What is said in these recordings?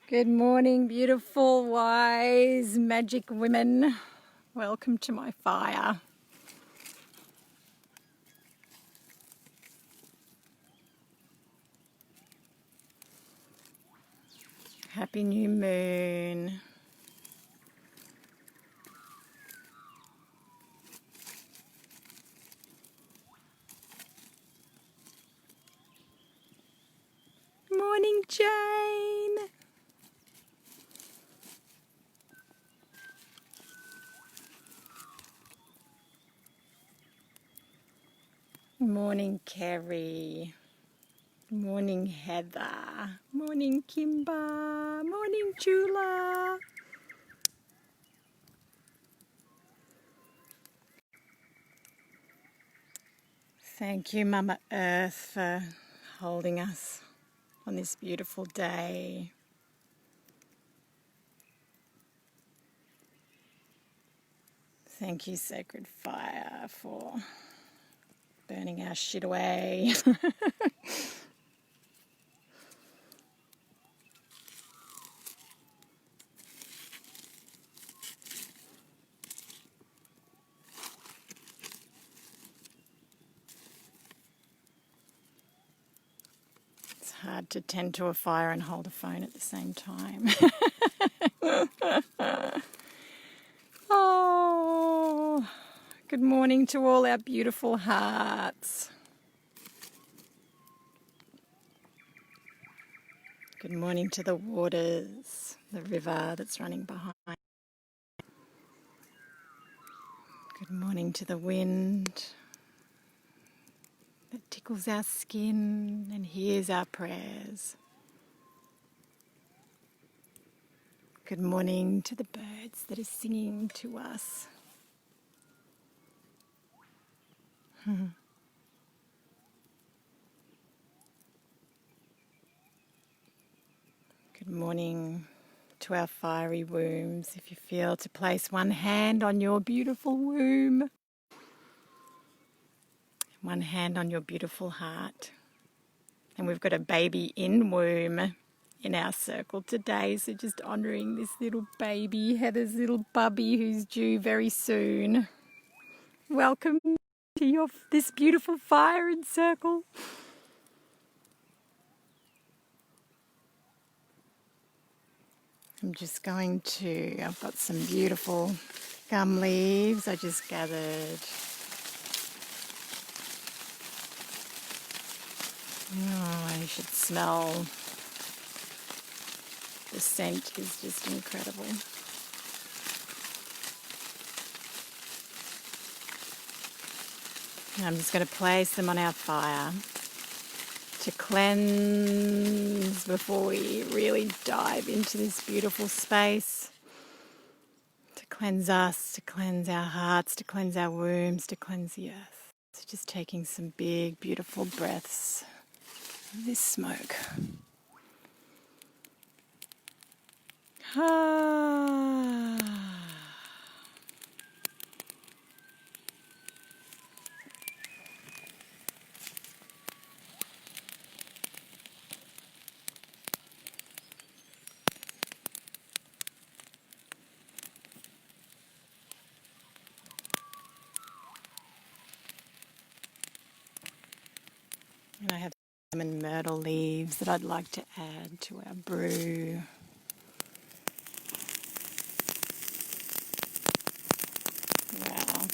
Good morning, beautiful, wise, magic women. Welcome to my fire. Happy new moon. Morning, Jane. Morning, Kerry. Morning, Heather. Morning, Kimber. Morning, Jula. Thank you, Mama Earth, for holding us on this beautiful day. Thank you, Sacred Fire, for burning our shit away. It's hard to tend to a fire and hold a phone at the same time. Oh, good morning to all our beautiful hearts. Good morning to the waters, the river that's running behind. Good morning to the wind that tickles our skin and hears our prayers. Good morning to the birds that are singing to us. Good morning to our fiery wombs. If you feel to place one hand on your beautiful womb, one hand on your beautiful heart. And we've got a baby in womb in our circle today, so just honouring this little baby, Heather's little bubby who's due very soon. Welcome to this beautiful fire and circle. I've got some beautiful gum leaves I just gathered. Oh, you should smell. The scent is just incredible. And I'm just going to place them on our fire to cleanse before we really dive into this beautiful space. To cleanse us, to cleanse our hearts, to cleanse our wombs, to cleanse the earth. So just taking some big, beautiful breaths of this smoke. And I have lemon myrtle leaves that I'd like to add to our brew. Wow.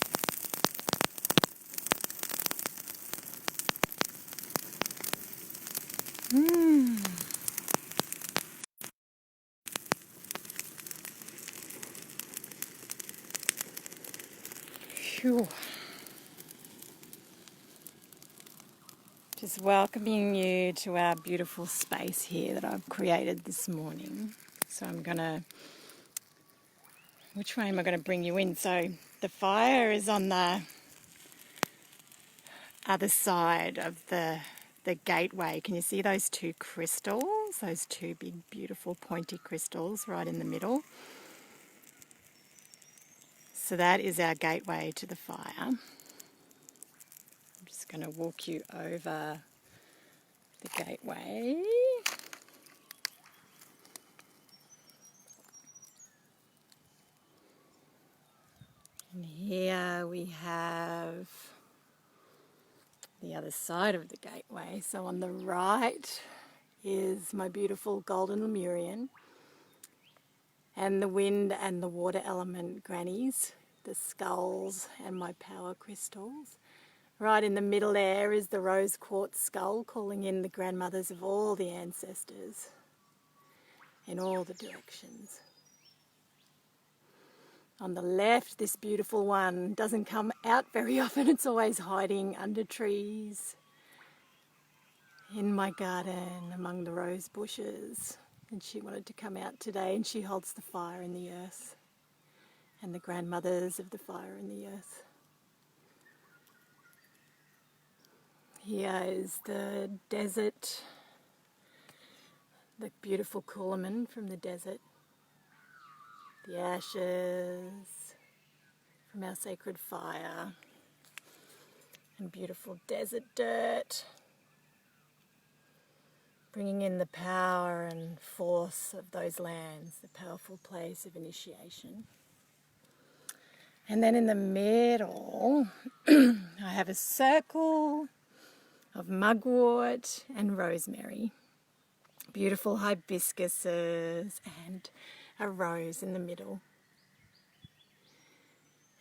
Phew. Just welcoming you to our beautiful space here that I've created this morning. So which way am I going to bring you in? So the fire is on the other side of the gateway. Can you see those two crystals? Those two big, beautiful, pointy crystals right in the middle. So that is our gateway to the fire. I'm just going to walk you over the gateway. And here we have the other side of the gateway. So on the right is my beautiful golden Lemurian and the wind and the water element grannies, the skulls and my power crystals. Right in the middle there is the rose quartz skull, calling in the grandmothers of all the ancestors in all the directions. On the left, this beautiful one doesn't come out very often. It's always hiding under trees in my garden among the rose bushes. And she wanted to come out today, and she holds the fire in the earth and the grandmothers of the fire in the earth. Here is the desert, the beautiful Coolaman from the desert, the ashes from our sacred fire, and beautiful desert dirt, bringing in the power and force of those lands, the powerful place of initiation. And then in the middle, I have a circle of mugwort and rosemary, beautiful hibiscuses and a rose in the middle.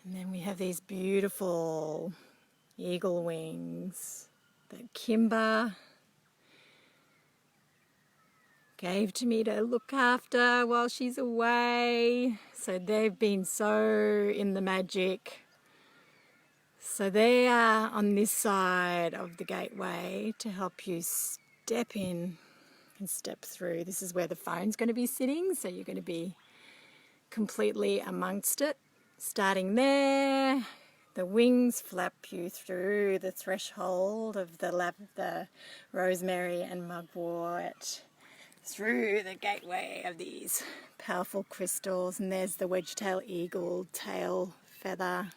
And then we have these beautiful eagle wings that Kimber gave to me to look after while she's away. So they've been so in the magic. So they are on this side of the gateway to help you step in and step through. This is where the phone's going to be sitting, so you're going to be completely amongst it. Starting there, the wings flap you through the threshold of the rosemary and mugwort, through the gateway of these powerful crystals, and there's the wedge-tail eagle tail feather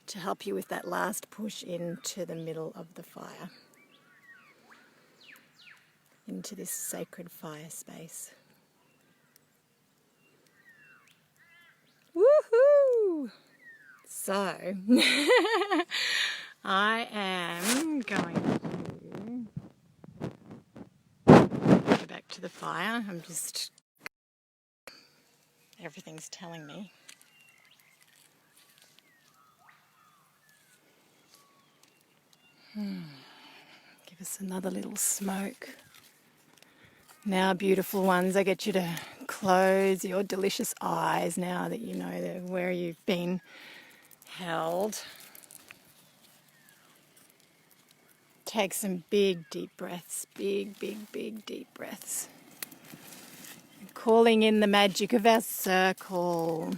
to help you with that last push into the middle of the fire, into this sacred fire space. Woohoo! So, I am going to go back to the fire. Everything's telling me. Give us another little smoke. Now, beautiful ones, I get you to close your delicious eyes now that you know where you've been held. Take some big, deep breaths. Big, big, big, deep breaths. Calling in the magic of our circle.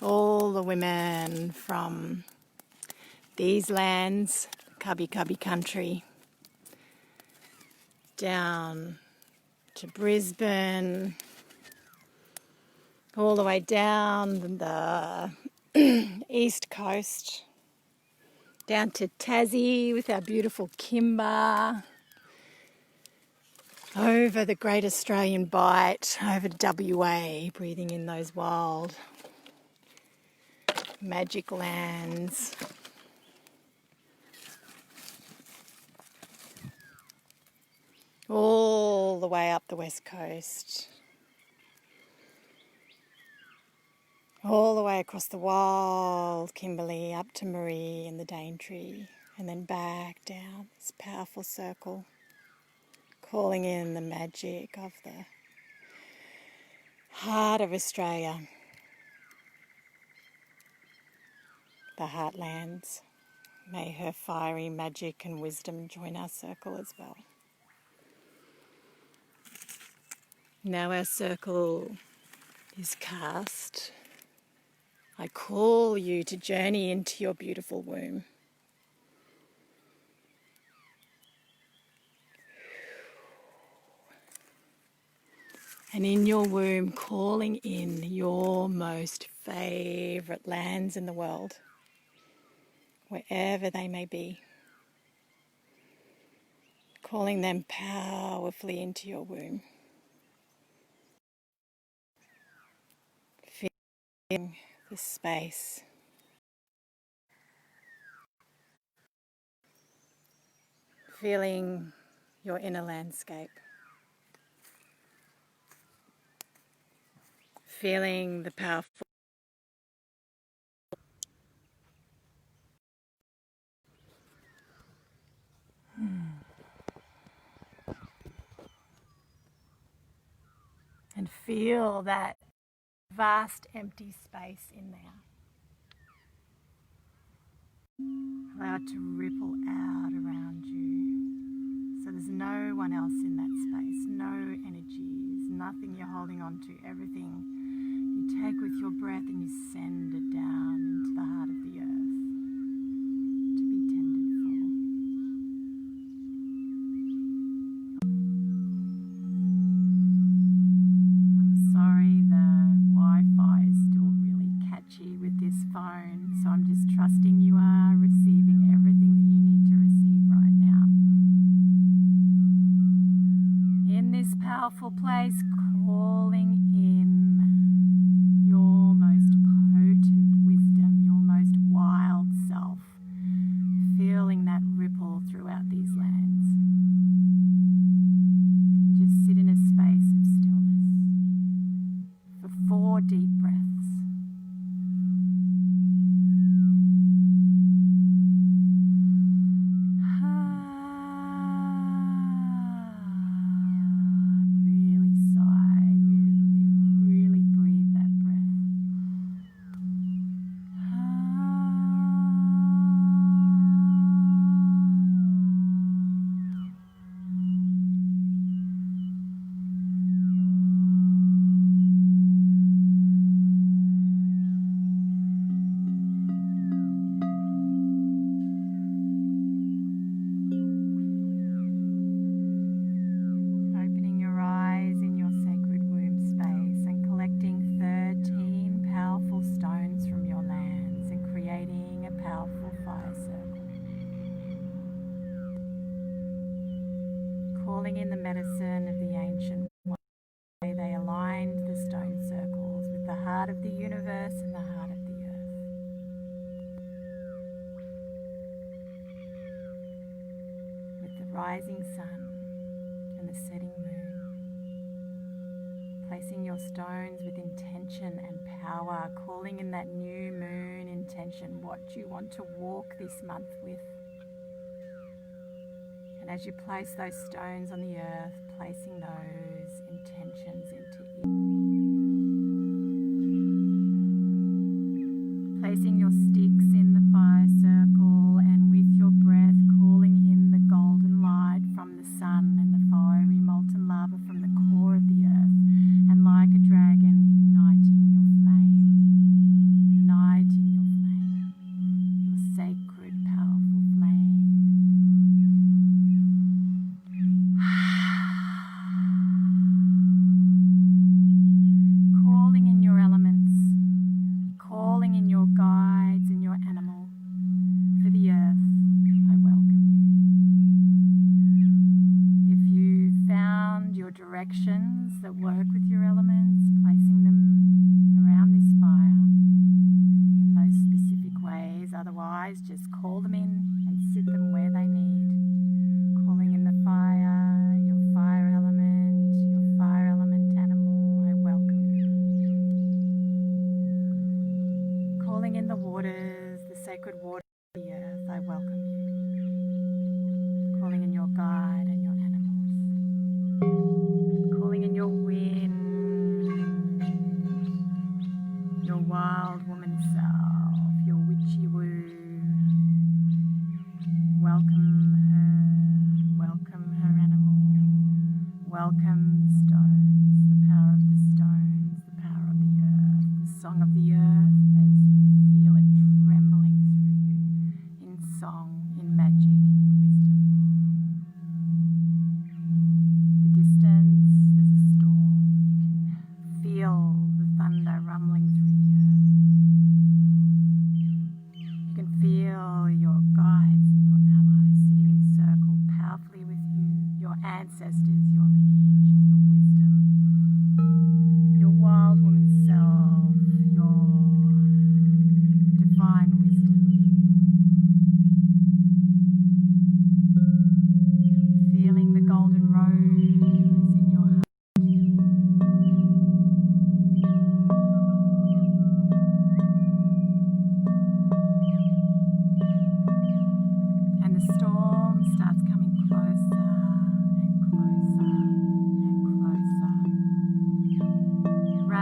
All the women from these lands, Cubby Cubby country, down to Brisbane, all the way down the east coast, down to Tassie with our beautiful Kimber, over the Great Australian Bight, over WA, breathing in those wild magic lands. All the way up the west coast, all the way across the wild Kimberley up to Marie and the Daintree, and then back down this powerful circle, calling in the magic of the heart of Australia, the heartlands. May her fiery magic and wisdom join our circle as well. Now our circle is cast. I call you to journey into your beautiful womb. And in your womb, calling in your most favourite lands in the world, wherever they may be. calling them powerfully into your womb. Feeling the space. Feeling your inner landscape. Feeling the powerful and feel that vast empty space in there. Allow it to ripple out around you. So there's no one else in that space, no energies, nothing you're holding on to, everything you take with your breath and you send it down into the heart of the earth to be tended for. I'm sorry the Wi-Fi is still really catchy with this phone, so I'm just trusting you are receiving everything that you need to receive right now. In this powerful place, calling in your most potent wisdom, your most wild self, feeling that ripple throughout these lands. And just sit in a space of stillness for 4 deep breaths. Calling in the medicine of the ancient way, they aligned the stone circles with the heart of the universe and the heart of the earth. With the rising sun and the setting moon, placing your stones with intention and power, calling in that new moon intention, what you want to walk this month with. And as you place those stones on the earth, placing those intentions into you. Placing your sticks in the fire circle and with your breath calling in the golden light from the sun and the fiery molten lava from the core of the earth. And like a dragon, igniting your flame, your sacred, powerful flame. Calling in your elements, calling in your guides and your animal. For the earth, I welcome you. If you found your directions that work with your elements, placing them around this fire in those specific ways. Otherwise, just call them in and sit them where they need. Calling in the fire, your fire element animal, I welcome you. Calling in the waters, the sacred water of the earth, I welcome you. Calling in your guide and your animals. Calling in your wind, your wild woman self, your witchy woo.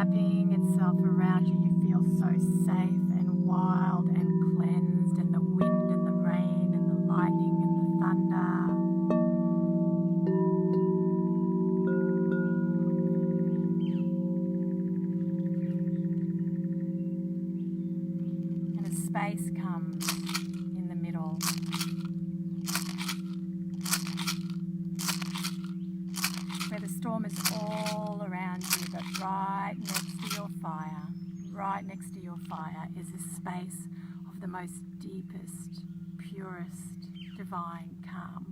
wrapping itself around you. You feel so safe and wild and cleansed, and the wind and the rain and the lightning and the thunder. And a space comes in the middle. Where the storm is all around you, but right next to your fire, is a space of the most deepest, purest, divine calm.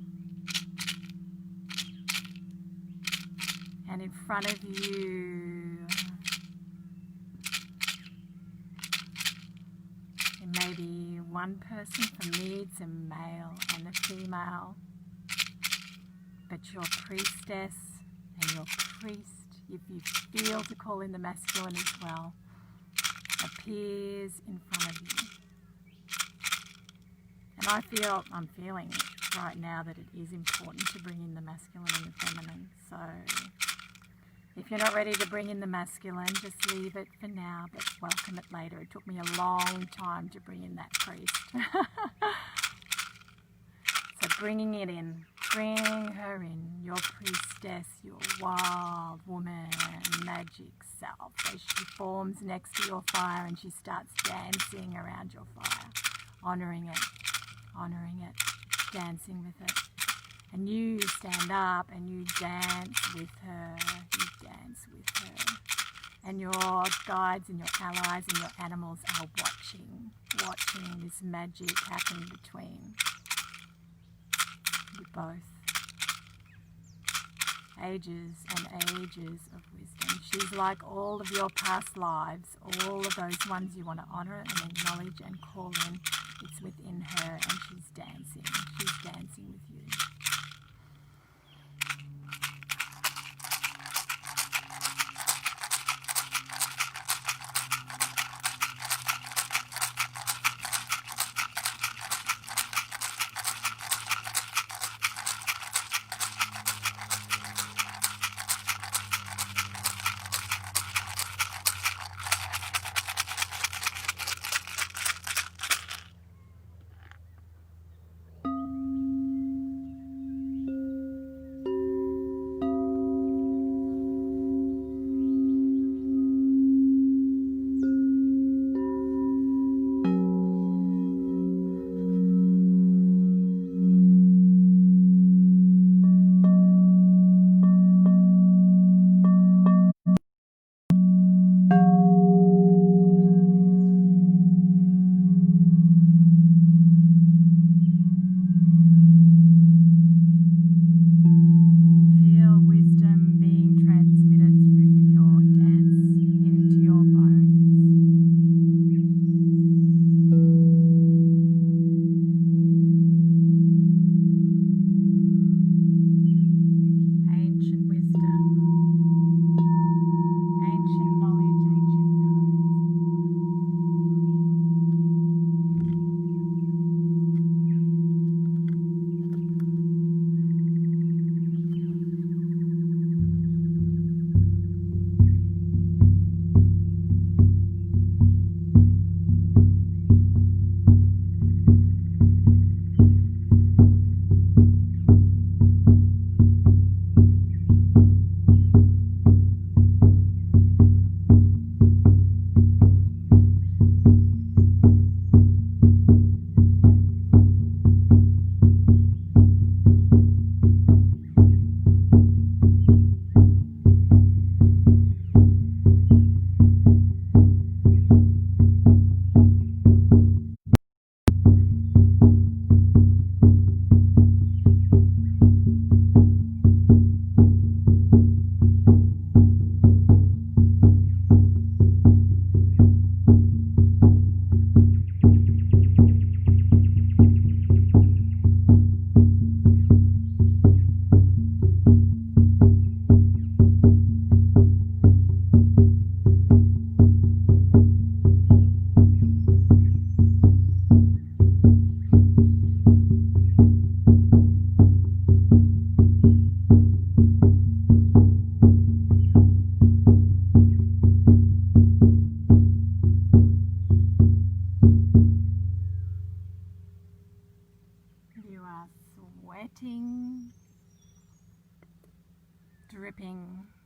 And in front of you, it may be one person. For me, it's a male and a female. But your priestess and your priest, if you feel to call in the masculine as well, appears in front of you. And I'm feeling right now that it is important to bring in the masculine and the feminine. So if you're not ready to bring in the masculine, just leave it for now, but welcome it later. It took me a long time to bring in that priest. So bringing it in. Bring her in, your priestess, your wild woman, magic self, as she forms next to your fire and she starts dancing around your fire, honouring it, dancing with it. And you stand up and you dance with her, And your guides and your allies and your animals are watching this magic happen between you both. Ages and ages of wisdom. She's like all of your past lives, all of those ones you want to honour and acknowledge and call in. It's within her, and she's dancing with you.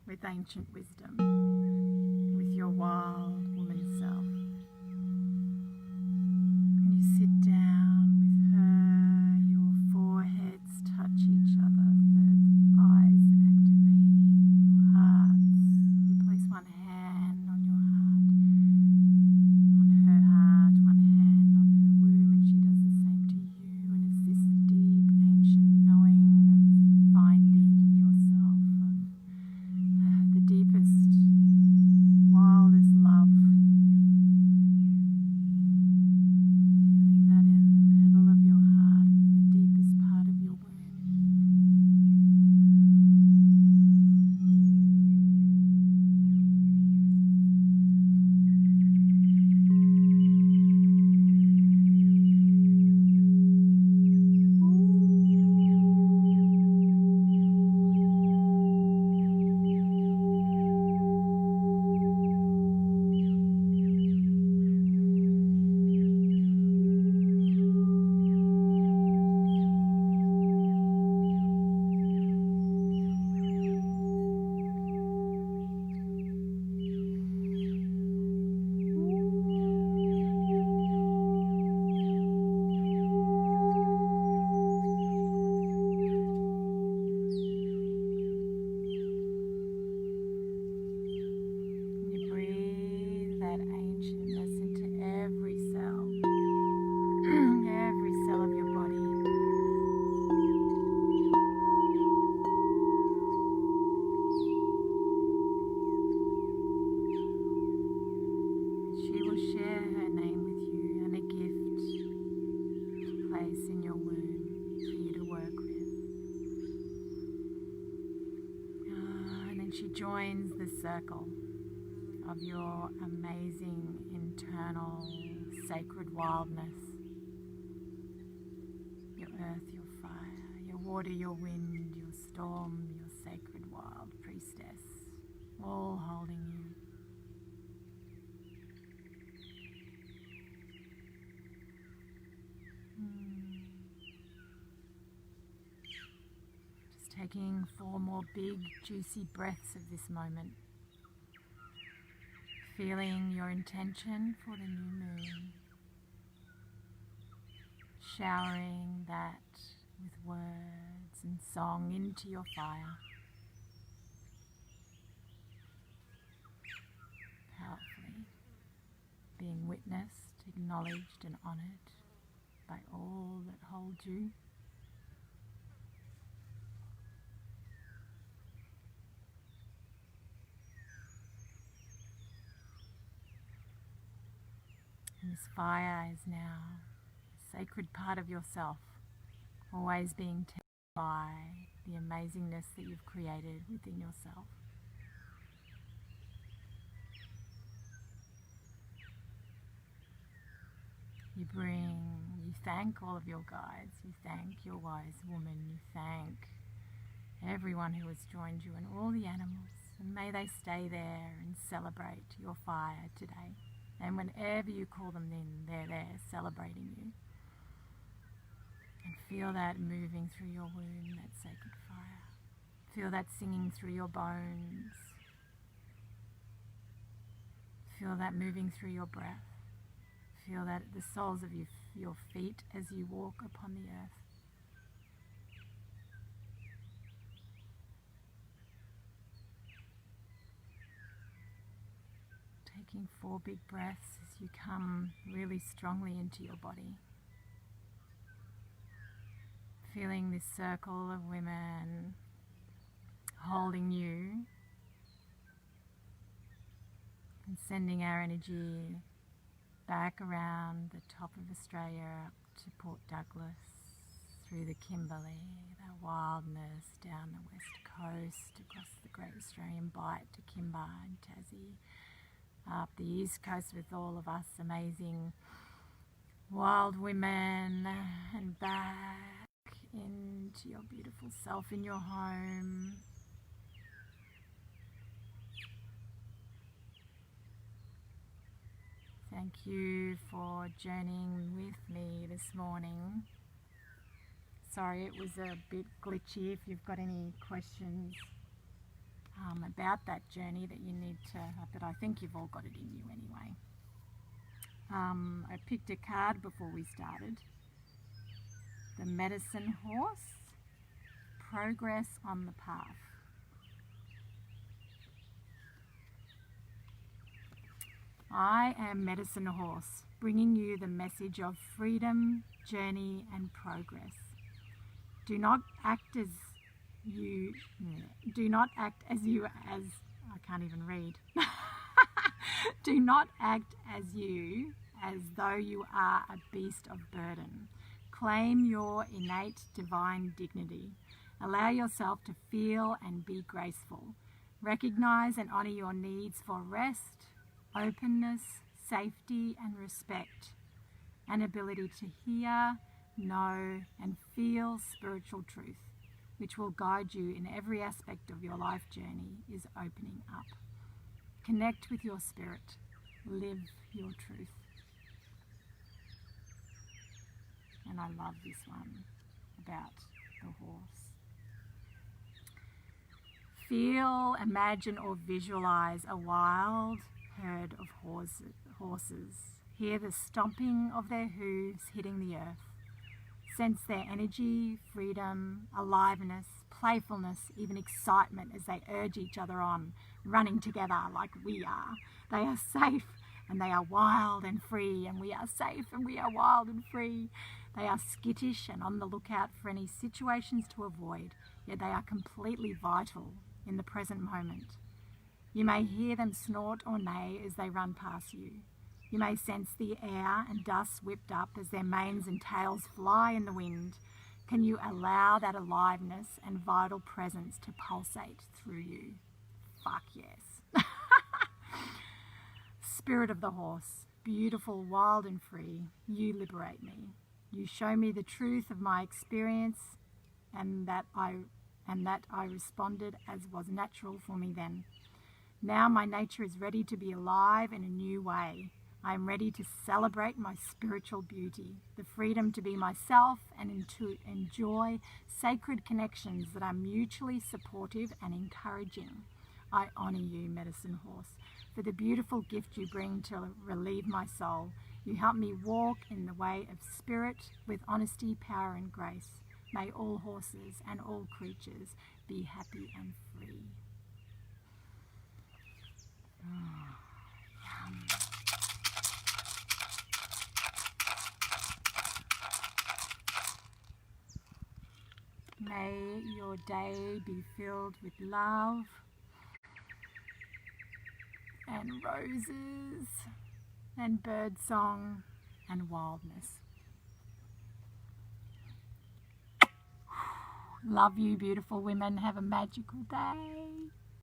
with ancient wisdom, with your wild woman self. And you sit down with her, your foreheads touch each other, the eyes activating your hearts. You place one hand on your heart, on her heart, one hand on her womb, and she does the same to you. And it's this deep, ancient knowing of finding yourself, of the deepest, wildest love. Feeling that in the petal of your heart and in the deepest part of your womb. She joins the circle of your amazing internal sacred wildness. Your earth, your fire, your water, your wind, your storm, your sacred wild priestess, all holding you. Taking 4 more big, juicy breaths of this moment. Feeling your intention for the new moon. Showering that with words and song into your fire. Powerfully being witnessed, acknowledged and honoured by all that hold you. This fire is now a sacred part of yourself, always being tended by the amazingness that you've created within yourself. You thank all of your guides, you thank your wise woman, you thank everyone who has joined you and all the animals, and may they stay there and celebrate your fire today. And whenever you call them in, they're there celebrating you. And feel that moving through your womb, that sacred fire. Feel that singing through your bones. Feel that moving through your breath. Feel that at the soles of your feet as you walk upon the earth. Taking 4 big breaths as you come really strongly into your body. Feeling this circle of women holding you and sending our energy back around the top of Australia up to Port Douglas, through the Kimberley, the wildness down the west coast, across the Great Australian Bight to Kimber and Tassie, up the east coast with all of us amazing wild women, and back into your beautiful self in your home. Thank you for journeying with me this morning. Sorry it was a bit glitchy. If you've got any questions, about that journey that you need to, but I think you've all got it in you anyway. I picked a card before we started. The medicine horse, progress on the path. I am medicine horse, bringing you the message of freedom, journey and progress. Do not act as you I can't even read. Do not act as though you are a beast of burden. Claim your innate divine dignity. Allow yourself to feel and be graceful. Recognize and honor your needs for rest, openness, safety and respect, and ability to hear, know and feel spiritual truth, which will guide you in every aspect of your life journey, is opening up. Connect with your spirit. Live your truth. And I love this one about the horse. Feel, imagine or visualize a wild herd of horses. Hear the stomping of their hooves hitting the earth. Sense their energy, freedom, aliveness, playfulness, even excitement as they urge each other on, running together like we are. They are safe and they are wild and free, and we are safe and we are wild and free. They are skittish and on the lookout for any situations to avoid, yet they are completely vital in the present moment. You may hear them snort or neigh as they run past you. You may sense the air and dust whipped up as their manes and tails fly in the wind. Can you allow that aliveness and vital presence to pulsate through you? Fuck yes. Spirit of the horse, beautiful, wild and free, you liberate me. You show me the truth of my experience and that I responded as was natural for me then. Now my nature is ready to be alive in a new way. I am ready to celebrate my spiritual beauty, the freedom to be myself and to enjoy sacred connections that are mutually supportive and encouraging. I honor you, medicine horse, for the beautiful gift you bring to relieve my soul. You help me walk in the way of spirit with honesty, power and grace. May all horses and all creatures be happy and free. Oh, yum. May your day be filled with love and roses and birdsong and wildness. Love you, beautiful women. Have a magical day.